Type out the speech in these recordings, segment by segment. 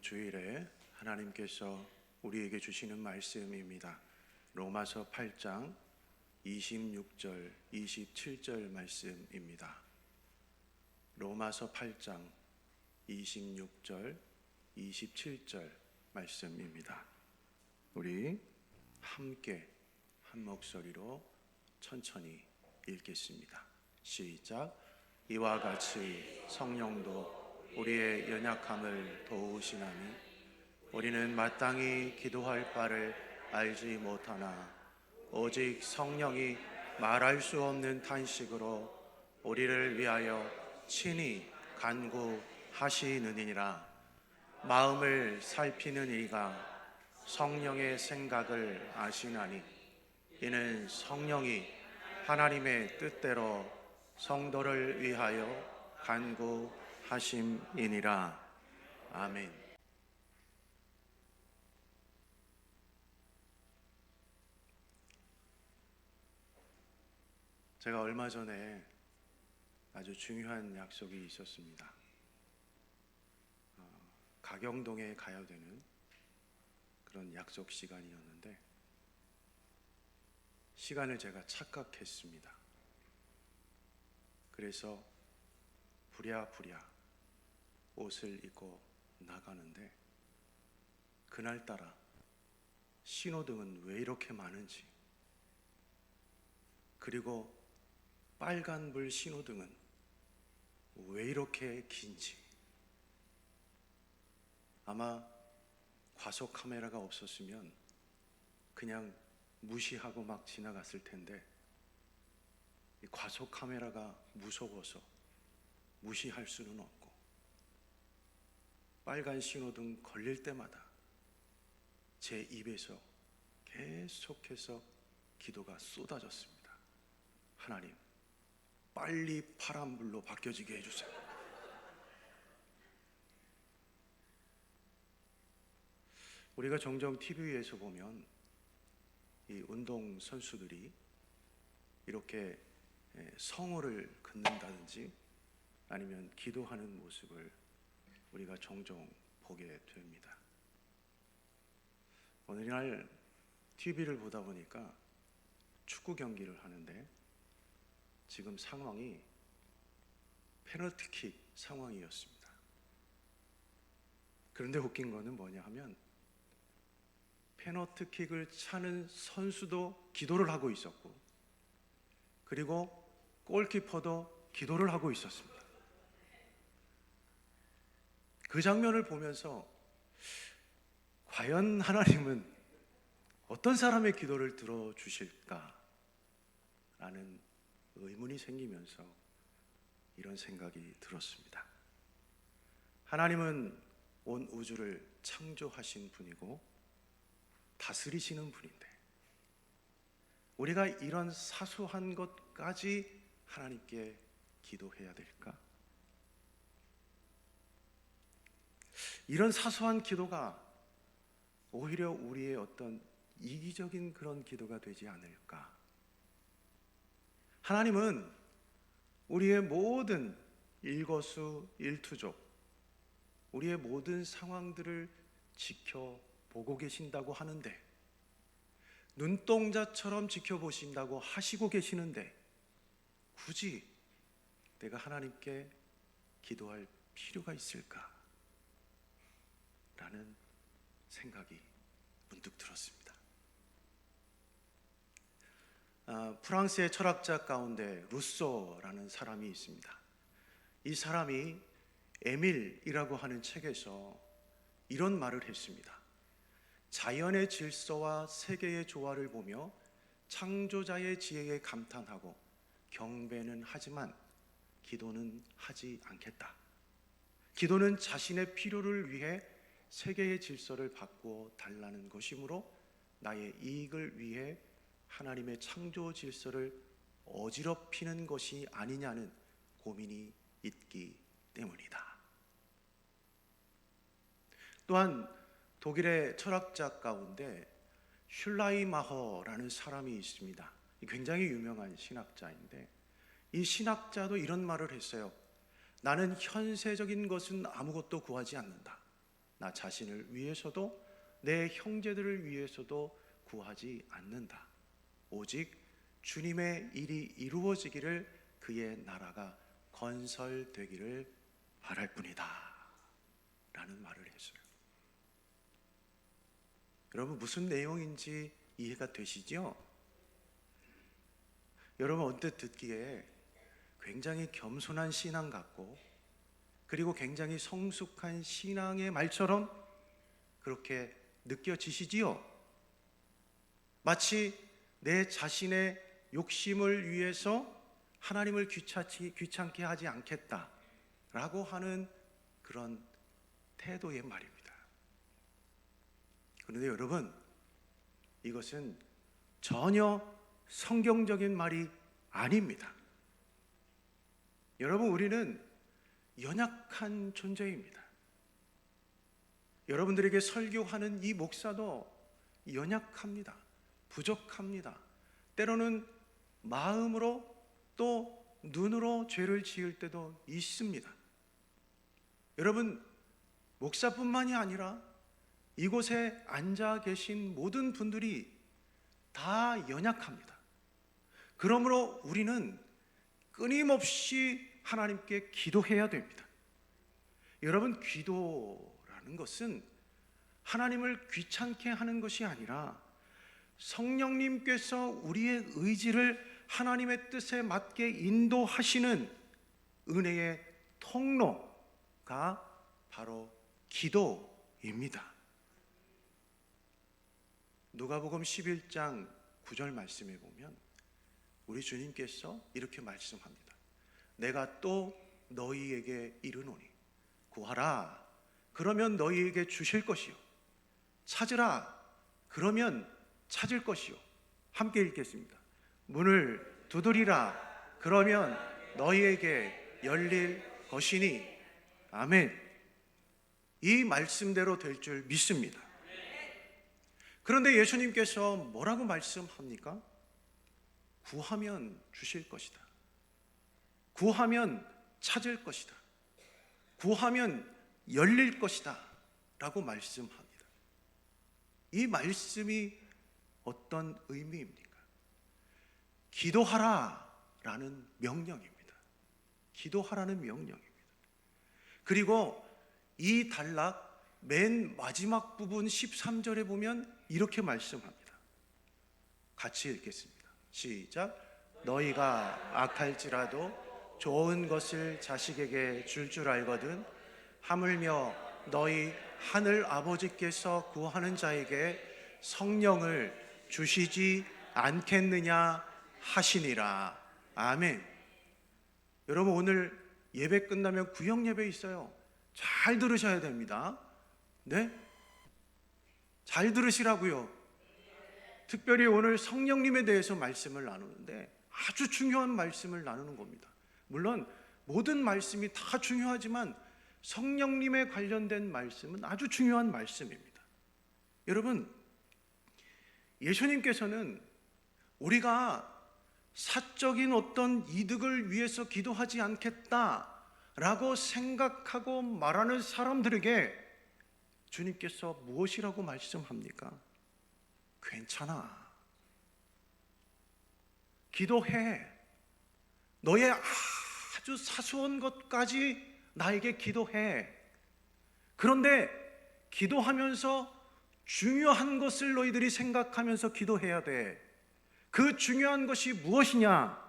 주일에 하나님께서 우리에게 주시는 말씀입니다. 로마서 8장 26절, 27절 말씀입니다. 로마서 8장 26절, 27절 말씀입니다. 우리 함께 한 목소리로 천천히 읽겠습니다. 시작. 이와 같이 성령도 우리의 연약함을 도우시나니 우리는 마땅히 기도할 바를 알지 못하나 오직 성령이 말할 수 없는 탄식으로 우리를 위하여 친히 간구하시느니라. 마음을 살피는 이가 성령의 생각을 아시나니 이는 성령이 하나님의 뜻대로 성도를 위하여 간구하심이니라. 아멘. 제가 얼마 전에 아주 중요한 약속이 있었습니다. 가경동에 가야 되는 그런 약속 시간이었는데 시간을 제가 착각했습니다. 그래서 부랴부랴 옷을 입고 나가는데 그날따라 신호등은 왜 이렇게 많은지, 그리고 빨간불 신호등은 왜 이렇게 긴지, 아마 과속 카메라가 없었으면 그냥 무시하고 막 지나갔을 텐데 이 과속 카메라가 무서워서 무시할 수는 없고 빨간 신호등 걸릴 때마다 제 입에서 계속해서 기도가 쏟아졌습니다. 하나님, 빨리 파란불로 바뀌어지게 해주세요. 우리가 종종 TV에서 보면 이 운동 선수들이 이렇게 성호를 긋는다든지 아니면 기도하는 모습을 우리가 종종 보게 됩니다. 어느 날 TV를 보다 보니까 축구 경기를 하는데 지금 상황이 페널티킥 상황이었습니다. 그런데 웃긴 거는 뭐냐 하면 페널티킥을 차는 선수도 기도를 하고 있었고 그리고 골키퍼도 기도를 하고 있었습니다. 그 장면을 보면서 과연 하나님은 어떤 사람의 기도를 들어주실까? 라는 의문이 생기면서 이런 생각이 들었습니다. 하나님은 온 우주를 창조하신 분이고 다스리시는 분인데 우리가 이런 사소한 것까지 하나님께 기도해야 될까? 이런 사소한 기도가 오히려 우리의 어떤 이기적인 그런 기도가 되지 않을까? 하나님은 우리의 모든 일거수일투족, 우리의 모든 상황들을 지켜보고 계신다고 하는데, 눈동자처럼 지켜보신다고 하시고 계시는데 굳이 내가 하나님께 기도할 필요가 있을까? 라는 생각이 문득 들었습니다. 프랑스의 철학자 가운데 루소라는 사람이 있습니다. 이 사람이 에밀이라고 하는 책에서 이런 말을 했습니다. 자연의 질서와 세계의 조화를 보며 창조자의 지혜에 감탄하고 경배는 하지만 기도는 하지 않겠다. 기도는 자신의 필요를 위해 세계의 질서를 바꾸어 달라는 것이므로 나의 이익을 위해 하나님의 창조 질서를 어지럽히는 것이 아니냐는 고민이 있기 때문이다. 또한 독일의 철학자 가운데 슐라이마허라는 사람이 있습니다. 굉장히 유명한 신학자인데 이 신학자도 이런 말을 했어요. 나는 현세적인 것은 아무것도 구하지 않는다. 나 자신을 위해서도 내 형제들을 위해서도 구하지 않는다. 오직 주님의 일이 이루어지기를, 그의 나라가 건설되기를 바랄 뿐이다 라는 말을 했어요. 여러분, 무슨 내용인지 이해가 되시죠? 여러분, 언뜻 듣기에 굉장히 겸손한 신앙 같고, 그리고 굉장히 성숙한 신앙의 말처럼 그렇게 느껴지시지요? 마치 내 자신의 욕심을 위해서 하나님을 귀찮게 하지 않겠다라고 하는 그런 태도의 말입니다. 그런데 여러분, 이것은 전혀 성경적인 말이 아닙니다. 여러분, 우리는 연약한 존재입니다. 여러분들에게 설교하는 이 목사도 연약합니다. 부족합니다. 때로는 마음으로 또 눈으로 죄를 지을 때도 있습니다. 여러분, 목사뿐만이 아니라 이곳에 앉아 계신 모든 분들이 다 연약합니다. 그러므로 우리는 끊임없이 하나님께 기도해야 됩니다. 여러분, 기도라는 것은 하나님을 귀찮게 하는 것이 아니라 성령님께서 우리의 의지를 하나님의 뜻에 맞게 인도하시는 은혜의 통로가 바로 기도입니다. 누가복음 11장 9절 말씀에 보면 우리 주님께서 이렇게 말씀합니다. 내가 또 너희에게 이르노니 구하라, 그러면 너희에게 주실 것이요, 찾으라, 그러면 찾을 것이요. 함께 읽겠습니다. 문을 두드리라, 그러면 너희에게 열릴 것이니. 아멘. 이 말씀대로 될 줄 믿습니다. 그런데 예수님께서 뭐라고 말씀합니까? 구하면 주실 것이다. 구하면 찾을 것이다. 구하면 열릴 것이다 라고 말씀합니다. 이 말씀이 어떤 의미입니까? 기도하라 라는 명령입니다. 기도하라는 명령입니다. 그리고 이 단락 맨 마지막 부분 13절에 보면 이렇게 말씀합니다. 같이 읽겠습니다. 시작. 너희가 악할지라도 좋은 것을 자식에게 줄 줄 알거든 하물며 너희 하늘 아버지께서 구하는 자에게 성령을 주시지 않겠느냐 하시니라. 아멘. 여러분, 오늘 예배 끝나면 구역 예배 있어요. 잘 들으셔야 됩니다. 네? 잘 들으시라고요. 특별히 오늘 성령님에 대해서 말씀을 나누는데 아주 중요한 말씀을 나누는 겁니다. 물론 모든 말씀이 다 중요하지만 성령님에 관련된 말씀은 아주 중요한 말씀입니다. 여러분, 예수님께서는 우리가 사적인 어떤 이득을 위해서 기도하지 않겠다라고 생각하고 말하는 사람들에게 주님께서 무엇이라고 말씀합니까? 괜찮아. 기도해. 너의 아주 사소한 것까지 나에게 기도해. 그런데 기도하면서 중요한 것을 너희들이 생각하면서 기도해야 돼. 그 중요한 것이 무엇이냐?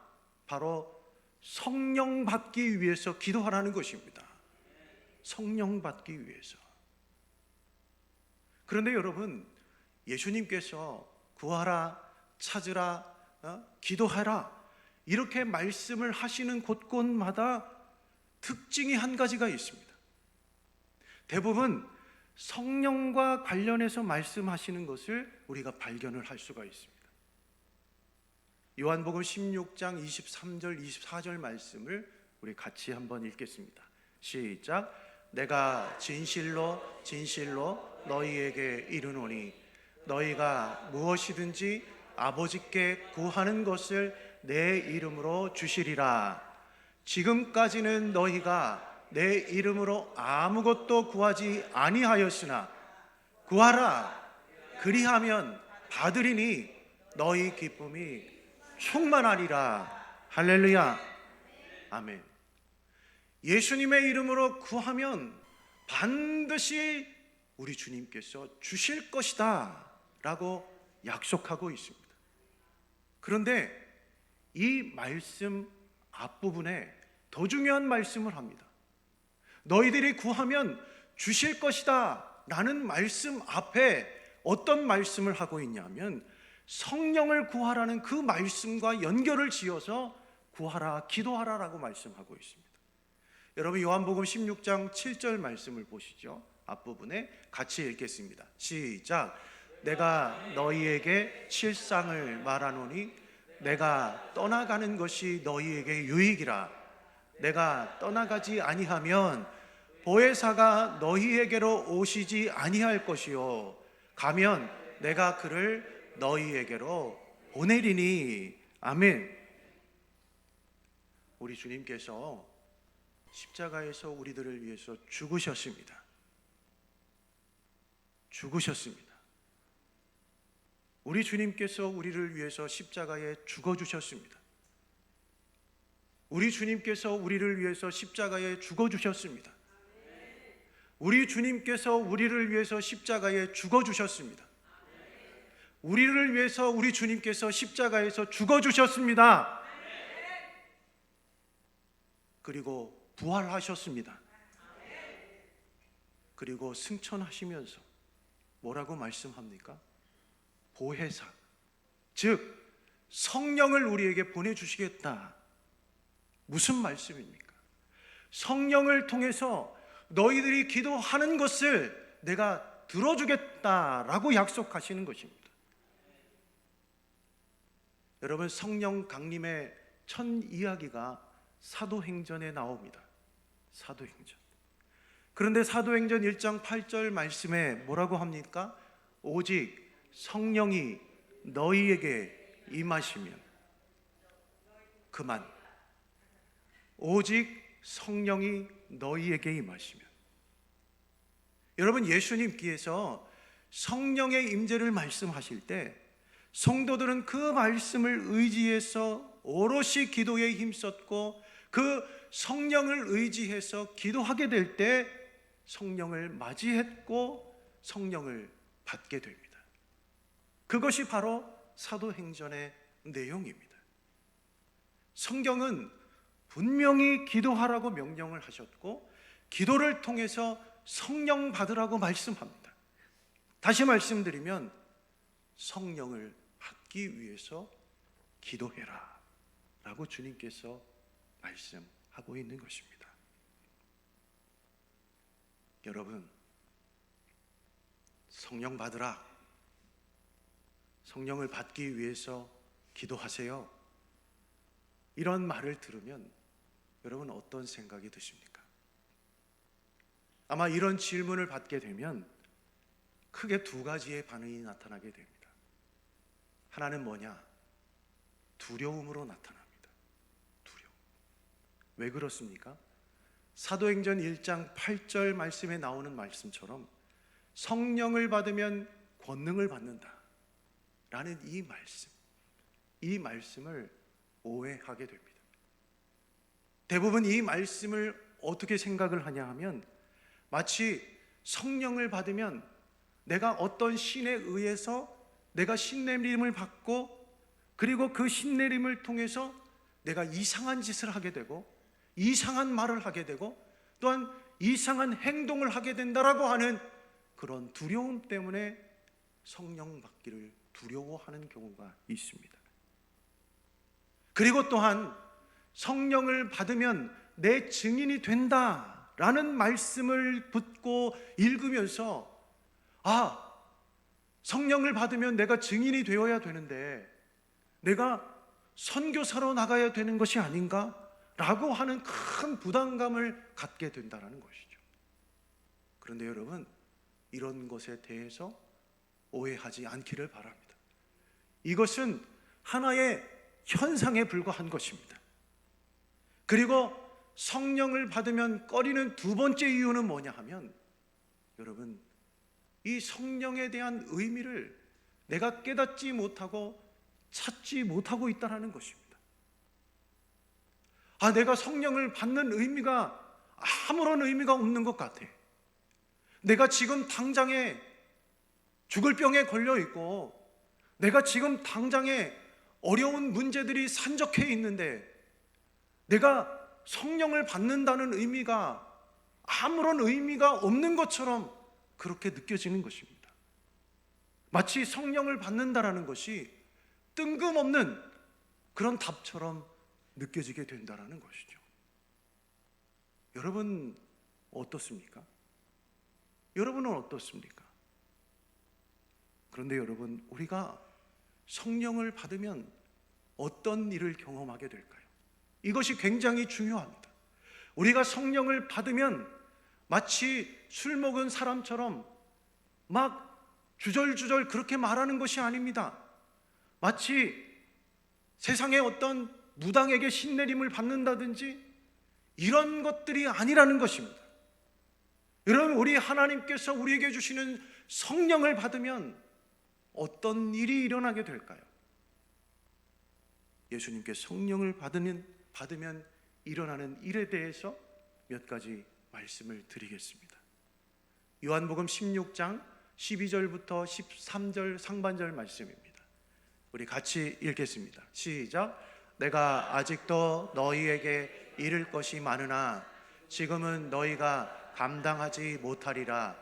바로 성령 받기 위해서 기도하라는 것입니다. 성령 받기 위해서. 그런데 여러분, 예수님께서 구하라, 찾으라, 기도하라 이렇게 말씀을 하시는 곳곳마다 특징이 한 가지가 있습니다. 대부분 성령과 관련해서 말씀하시는 것을 우리가 발견을 할 수가 있습니다. 요한복음 16장 23절 24절 말씀을 우리 같이 한번 읽겠습니다. 시작. 내가 진실로 진실로 너희에게 이르노니 너희가 무엇이든지 아버지께 구하는 것을 내 이름으로 주시리라. 지금까지는 너희가 내 이름으로 아무것도 구하지 아니하였으나 구하라 그리하면 받으리니 너희 기쁨이 충만하리라. 할렐루야. 아멘. 예수님의 이름으로 구하면 반드시 우리 주님께서 주실 것이다 라고 약속하고 있습니다. 그런데 이 말씀 앞부분에 더 중요한 말씀을 합니다. 너희들이 구하면 주실 것이다 라는 말씀 앞에 어떤 말씀을 하고 있냐면 성령을 구하라는 그 말씀과 연결을 지어서 구하라, 기도하라 라고 말씀하고 있습니다. 여러분 요한복음 16장 7절 말씀을 보시죠. 앞부분에 같이 읽겠습니다. 시작. 내가 너희에게 실상을 말하노니 내가 떠나가는 것이 너희에게 유익이라. 내가 떠나가지 아니하면 보혜사가 너희에게로 오시지 아니할 것이요 가면 내가 그를 너희에게로 보내리니. 아멘. 우리 주님께서 십자가에서 우리들을 위해서 죽으셨습니다. 죽으셨습니다. 우리 주님께서 우리를 위해서 십자가에 죽어주셨습니다. 우리 주님께서 우리를 위해서 십자가에 죽어주셨습니다. 우리 주님께서 우리를 위해서 십자가에 죽어주셨습니다. 우리를 위해서 우리 주님께서 십자가에서 죽어주셨습니다. 그리고 부활하셨습니다. 그리고 승천하시면서 뭐라고 말씀합니까? 보혜사, 즉 성령을 우리에게 보내주시겠다. 무슨 말씀입니까? 성령을 통해서 너희들이 기도하는 것을 내가 들어주겠다라고 약속하시는 것입니다. 여러분 성령 강림의 첫 이야기가 사도행전에 나옵니다. 사도행전. 그런데 사도행전 1장 8절 말씀에 뭐라고 합니까? 오직 성령이 너희에게 임하시면 그만. 오직 성령이 너희에게 임하시면. 여러분 예수님께서 성령의 임재를 말씀하실 때 성도들은 그 말씀을 의지해서 오롯이 기도에 힘썼고 그 성령을 의지해서 기도하게 될 때 성령을 맞이했고 성령을 받게 됩니다. 그것이 바로 사도행전의 내용입니다. 성경은 분명히 기도하라고 명령을 하셨고 기도를 통해서 성령 받으라고 말씀합니다. 다시 말씀드리면 성령을 받기 위해서 기도해라 라고 주님께서 말씀하고 있는 것입니다. 여러분 성령 받으라, 성령을 받기 위해서 기도하세요, 이런 말을 들으면 여러분 어떤 생각이 드십니까? 아마 이런 질문을 받게 되면 크게 두 가지의 반응이 나타나게 됩니다. 하나는 뭐냐? 두려움으로 나타납니다. 두려움. 왜 그렇습니까? 사도행전 1장 8절 말씀에 나오는 말씀처럼 성령을 받으면 권능을 받는다 라는 이 말씀을 오해하게 됩니다. 대부분 이 말씀을 어떻게 생각을 하냐 하면 마치 성령을 받으면 내가 어떤 신에 의해서 내가 신내림을 받고 그리고 그 신내림을 통해서 내가 이상한 짓을 하게 되고 이상한 말을 하게 되고 또한 이상한 행동을 하게 된다라고 하는 그런 두려움 때문에 성령 받기를 두려워하는 경우가 있습니다. 그리고 또한 성령을 받으면 내 증인이 된다라는 말씀을 듣고 읽으면서 성령을 받으면 내가 증인이 되어야 되는데 내가 선교사로 나가야 되는 것이 아닌가? 라고 하는 큰 부담감을 갖게 된다는 것이죠. 그런데 여러분 이런 것에 대해서 오해하지 않기를 바랍니다. 이것은 하나의 현상에 불과한 것입니다. 그리고 성령을 받으면 꺼리는 두 번째 이유는 뭐냐 하면, 여러분, 이 성령에 대한 의미를 내가 깨닫지 못하고 찾지 못하고 있다는 것입니다. 내가 성령을 받는 의미가 아무런 의미가 없는 것 같아. 내가 지금 당장에 죽을 병에 걸려 있고, 내가 지금 당장에 어려운 문제들이 산적해 있는데, 내가 성령을 받는다는 의미가 아무런 의미가 없는 것처럼 그렇게 느껴지는 것입니다. 마치 성령을 받는다라는 것이 뜬금없는 그런 답처럼 느껴지게 된다는 것이죠. 여러분 어떻습니까? 여러분은 어떻습니까? 그런데 여러분, 우리가 성령을 받으면 어떤 일을 경험하게 될까요? 이것이 굉장히 중요합니다. 우리가 성령을 받으면 마치 술 먹은 사람처럼 막 주절주절 그렇게 말하는 것이 아닙니다. 마치 세상의 어떤 무당에게 신내림을 받는다든지 이런 것들이 아니라는 것입니다. 여러분, 우리 하나님께서 우리에게 주시는 성령을 받으면 어떤 일이 일어나게 될까요? 예수님께 성령을 받으면 일어나는 일에 대해서 몇 가지 말씀을 드리겠습니다. 요한복음 16장 12절부터 13절 상반절 말씀입니다. 우리 같이 읽겠습니다. 시작. 내가 아직도 너희에게 이를 것이 많으나 지금은 너희가 감당하지 못하리라.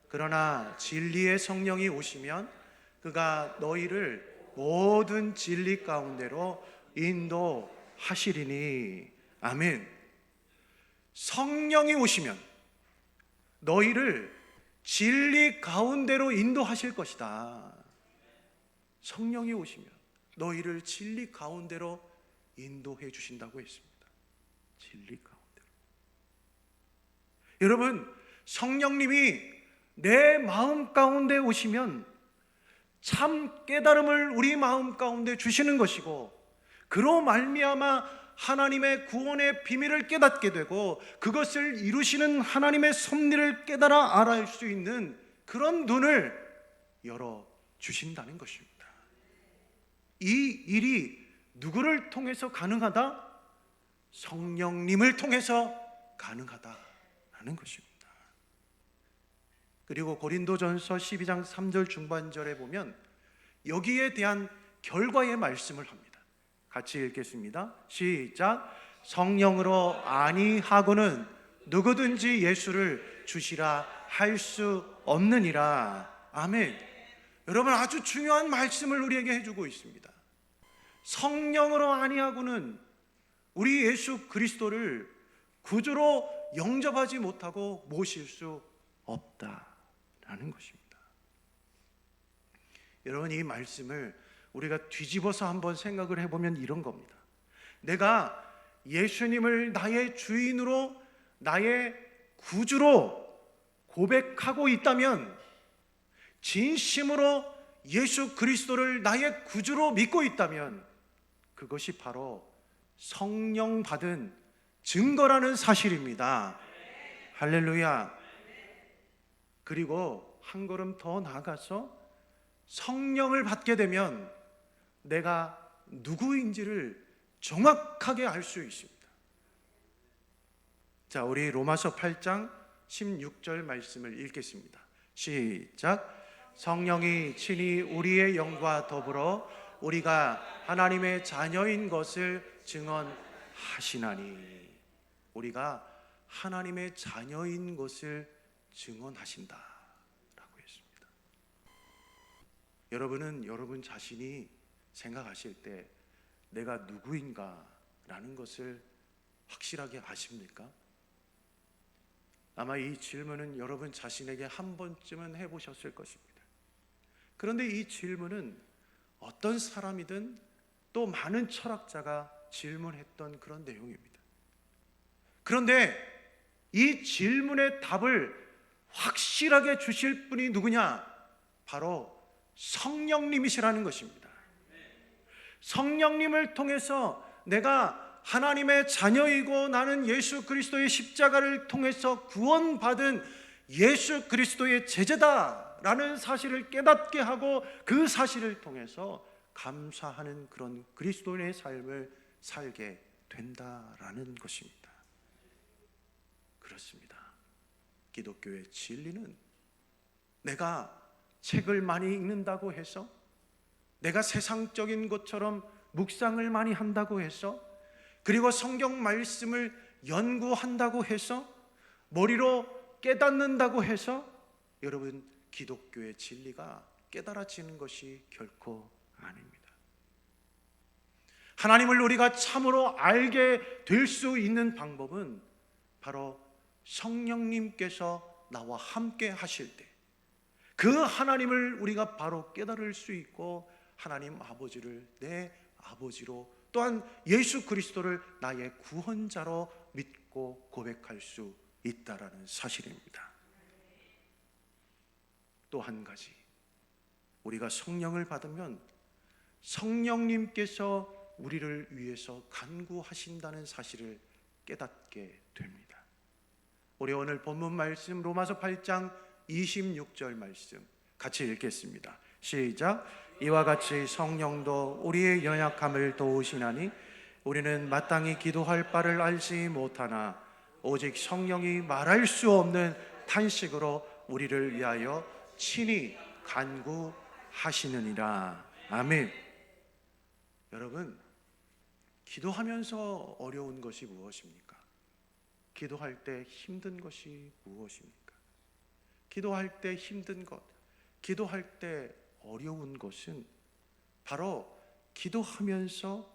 그러나 진리의 성령이 오시면 그가 너희를 모든 진리 가운데로 인도하시리니. 아멘. 성령이 오시면 너희를 진리 가운데로 인도하실 것이다. 성령이 오시면 너희를 진리 가운데로 인도해 주신다고 했습니다. 진리 가운데로. 여러분, 성령님이 내 마음 가운데 오시면 참 깨달음을 우리 마음 가운데 주시는 것이고, 그로 말미암아 하나님의 구원의 비밀을 깨닫게 되고 그것을 이루시는 하나님의 섭리를 깨달아 알아갈 수 있는 그런 눈을 열어 주신다는 것입니다. 이 일이 누구를 통해서 가능하다? 성령님을 통해서 가능하다라는 것입니다. 그리고 고린도전서 12장 3절 중반절에 보면 여기에 대한 결과의 말씀을 합니다. 같이 읽겠습니다. 시작. 성령으로 아니하고는 누구든지 예수를 주시라 할 수 없느니라. 아멘. 여러분, 아주 중요한 말씀을 우리에게 해주고 있습니다. 성령으로 아니하고는 우리 예수 그리스도를 구주로 영접하지 못하고 모실 수 없다라는 것입니다. 여러분, 이 말씀을 우리가 뒤집어서 한번 생각을 해보면 이런 겁니다. 내가 예수님을 나의 주인으로, 나의 구주로 고백하고 있다면, 진심으로 예수 그리스도를 나의 구주로 믿고 있다면, 그것이 바로 성령 받은 증거라는 사실입니다. 할렐루야. 그리고 한 걸음 더 나아가서 성령을 받게 되면 내가 누구인지를 정확하게 알 수 있습니다. 자, 우리 로마서 8장 16절 말씀을 읽겠습니다. 시작. 성령이 친히 우리의 영과 더불어 우리가 하나님의 자녀인 것을 증언하시나니. 우리가 하나님의 자녀인 것을 증언하신다 라고 했습니다. 여러분은 여러분 자신이 생각하실 때 내가 누구인가 라는 것을 확실하게 아십니까? 아마 이 질문은 여러분 자신에게 한 번쯤은 해보셨을 것입니다. 그런데 이 질문은 어떤 사람이든 또 많은 철학자가 질문했던 그런 내용입니다. 그런데 이 질문의 답을 확실하게 주실 분이 누구냐? 바로 성령님이시라는 것입니다. 성령님을 통해서 내가 하나님의 자녀이고 나는 예수 그리스도의 십자가를 통해서 구원받은 예수 그리스도의 제자다라는 사실을 깨닫게 하고 그 사실을 통해서 감사하는 그런 그리스도인의 삶을 살게 된다라는 것입니다. 그렇습니다. 기독교의 진리는 내가 책을 많이 읽는다고 해서, 내가 세상적인 것처럼 묵상을 많이 한다고 해서, 그리고 성경 말씀을 연구한다고 해서, 머리로 깨닫는다고 해서 여러분 기독교의 진리가 깨달아지는 것이 결코 아닙니다. 하나님을 우리가 참으로 알게 될 수 있는 방법은 바로 성령님께서 나와 함께 하실 때 그 하나님을 우리가 바로 깨달을 수 있고, 하나님 아버지를 내 아버지로, 또한 예수 그리스도를 나의 구원자로 믿고 고백할 수 있다라는 사실입니다. 또 한 가지, 우리가 성령을 받으면 성령님께서 우리를 위해서 간구하신다는 사실을 깨닫게 됩니다. 우리 오늘 본문 말씀 로마서 8장 26절 말씀 같이 읽겠습니다. 시작. 이와 같이 성령도 우리의 연약함을 도우시나니 우리는 마땅히 기도할 바를 알지 못하나 오직 성령이 말할 수 없는 탄식으로 우리를 위하여 친히 간구하시느니라. 아멘. 여러분, 기도하면서 어려운 것이 무엇입니까? 기도할 때 힘든 것이 무엇입니까? 기도할 때 힘든 것, 기도할 때 어려운 것은 바로 기도하면서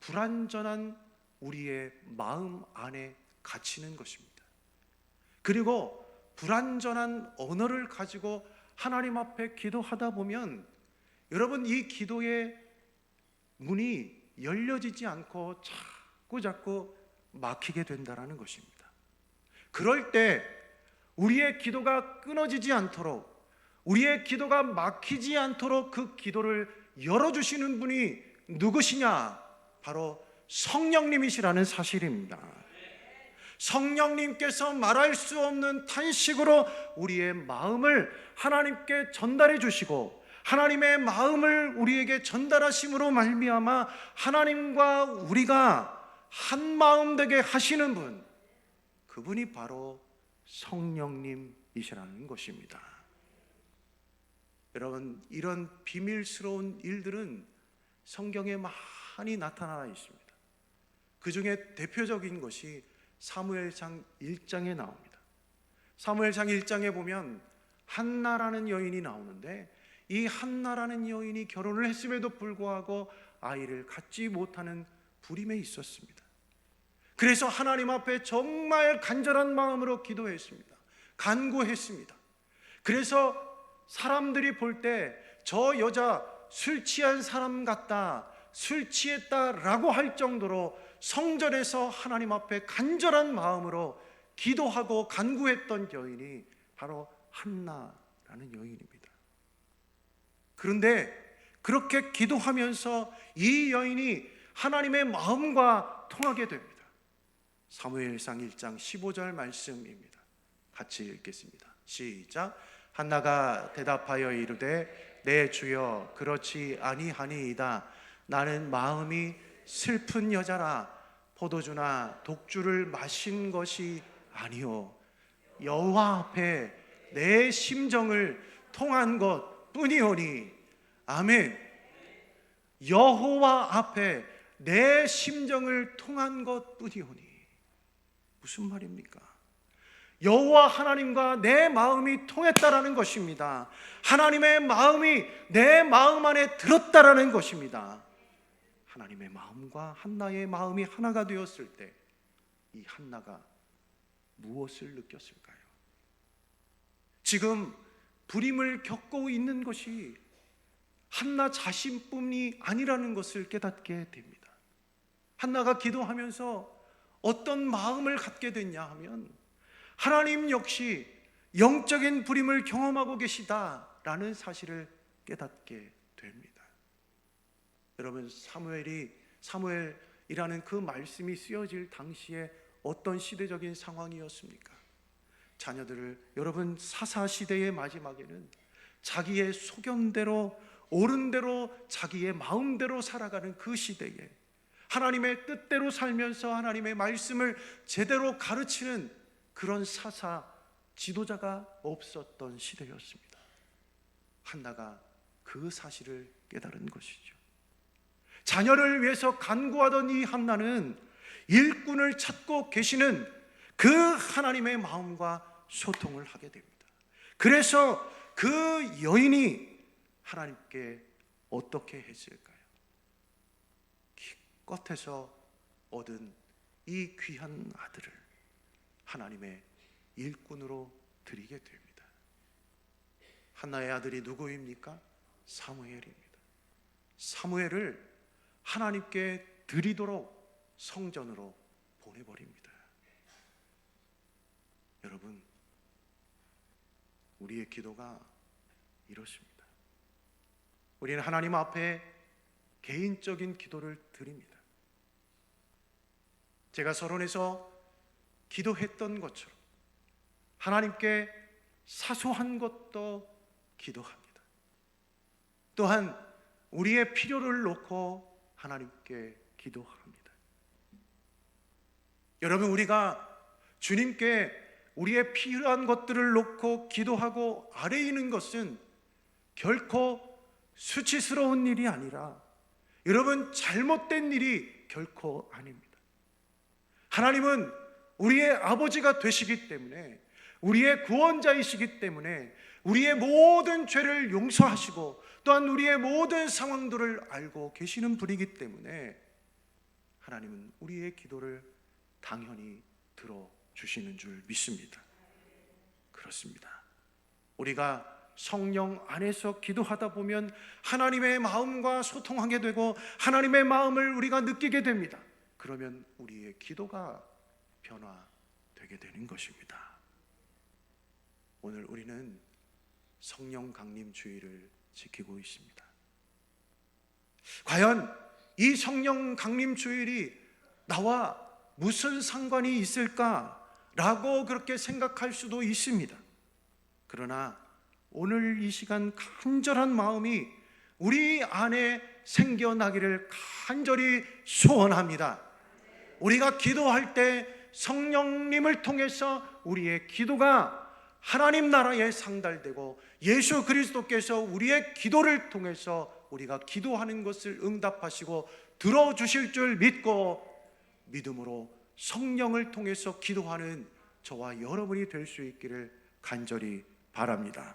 불완전한 우리의 마음 안에 갇히는 것입니다. 그리고 불완전한 언어를 가지고 하나님 앞에 기도하다 보면 여러분 이 기도의 문이 열려지지 않고 자꾸 막히게 된다는 것입니다. 그럴 때 우리의 기도가 끊어지지 않도록, 우리의 기도가 막히지 않도록 그 기도를 열어주시는 분이 누구시냐? 바로 성령님이시라는 사실입니다. 성령님께서 말할 수 없는 탄식으로 우리의 마음을 하나님께 전달해 주시고, 하나님의 마음을 우리에게 전달하심으로 말미암아 하나님과 우리가 한 마음 되게 하시는 분, 그분이 바로 성령님이시라는 것입니다. 여러분, 이런 비밀스러운 일들은 성경에 많이 나타나 있습니다. 그 중에 대표적인 것이 사무엘상 1장에 나옵니다. 사무엘상 1장에 보면 한나라는 여인이 나오는데, 이 한나라는 여인이 결혼을 했음에도 불구하고 아이를 갖지 못하는 불임에 있었습니다. 그래서 하나님 앞에 정말 간절한 마음으로 기도했습니다. 간구했습니다. 그래서 사람들이 볼 때 저 여자 술 취한 사람 같다, 술 취했다라고 할 정도로 성전에서 하나님 앞에 간절한 마음으로 기도하고 간구했던 여인이 바로 한나라는 여인입니다. 그런데 그렇게 기도하면서 이 여인이 하나님의 마음과 통하게 됩니다. 사무엘상 1장 15절 말씀입니다. 같이 읽겠습니다. 시작. 한나가 대답하여 이르되 내 주여 그렇지 아니하니이다. 나는 마음이 슬픈 여자라 포도주나 독주를 마신 것이 아니요 여호와 앞에 내 심정을 통한 것 뿐이오니. 아멘. 여호와 앞에 내 심정을 통한 것 뿐이오니. 무슨 말입니까? 여호와 하나님과 내 마음이 통했다라는 것입니다. 하나님의 마음이 내 마음 안에 들었다라는 것입니다. 하나님의 마음과 한나의 마음이 하나가 되었을 때 이 한나가 무엇을 느꼈을까요? 지금 불임을 겪고 있는 것이 한나 자신뿐이 아니라는 것을 깨닫게 됩니다. 한나가 기도하면서 어떤 마음을 갖게 됐냐 하면, 하나님 역시 영적인 불임을 경험하고 계시다라는 사실을 깨닫게 됩니다. 여러분, 사무엘 이라는 그 말씀이 쓰여질 당시에 어떤 시대적인 상황이었습니까? 자녀들을, 여러분, 사사시대의 마지막에는 자기의 소견대로, 옳은 대로, 자기의 마음대로 살아가는 그 시대에 하나님의 뜻대로 살면서 하나님의 말씀을 제대로 가르치는 그런 사사 지도자가 없었던 시대였습니다. 한나가 그 사실을 깨달은 것이죠. 자녀를 위해서 간구하던 이 한나는 일꾼을 찾고 계시는 그 하나님의 마음과 소통을 하게 됩니다. 그래서 그 여인이 하나님께 어떻게 했을까요? 기껏해서 얻은 이 귀한 아들을 하나님의 일꾼으로 드리게 됩니다. 한나의 아들이 누구입니까? 사무엘입니다. 사무엘을 하나님께 드리도록 성전으로 보내버립니다. 여러분, 우리의 기도가 이렇습니다. 우리는 하나님 앞에 개인적인 기도를 드립니다. 제가 서론에서 기도했던 것처럼 하나님께 사소한 것도 기도합니다. 또한 우리의 필요를 놓고 하나님께 기도합니다. 여러분, 우리가 주님께 우리의 필요한 것들을 놓고 기도하고 아뢰이는 것은 결코 수치스러운 일이 아니라, 여러분, 잘못된 일이 결코 아닙니다. 하나님은 우리의 아버지가 되시기 때문에, 우리의 구원자이시기 때문에 우리의 모든 죄를 용서하시고 또한 우리의 모든 상황들을 알고 계시는 분이기 때문에 하나님은 우리의 기도를 당연히 들어주시는 줄 믿습니다. 그렇습니다. 우리가 성령 안에서 기도하다 보면 하나님의 마음과 소통하게 되고 하나님의 마음을 우리가 느끼게 됩니다. 그러면 우리의 기도가 변화되게 되는 것입니다. 오늘 우리는 성령 강림 주일을 지키고 있습니다. 과연 이 성령 강림 주일이 나와 무슨 상관이 있을까라고 그렇게 생각할 수도 있습니다. 그러나 오늘 이 시간 간절한 마음이 우리 안에 생겨나기를 간절히 소원합니다. 우리가 기도할 때 성령님을 통해서 우리의 기도가 하나님 나라에 상달되고 예수 그리스도께서 우리의 기도를 통해서 우리가 기도하는 것을 응답하시고 들어주실 줄 믿고 믿음으로 성령을 통해서 기도하는 저와 여러분이 될 수 있기를 간절히 바랍니다.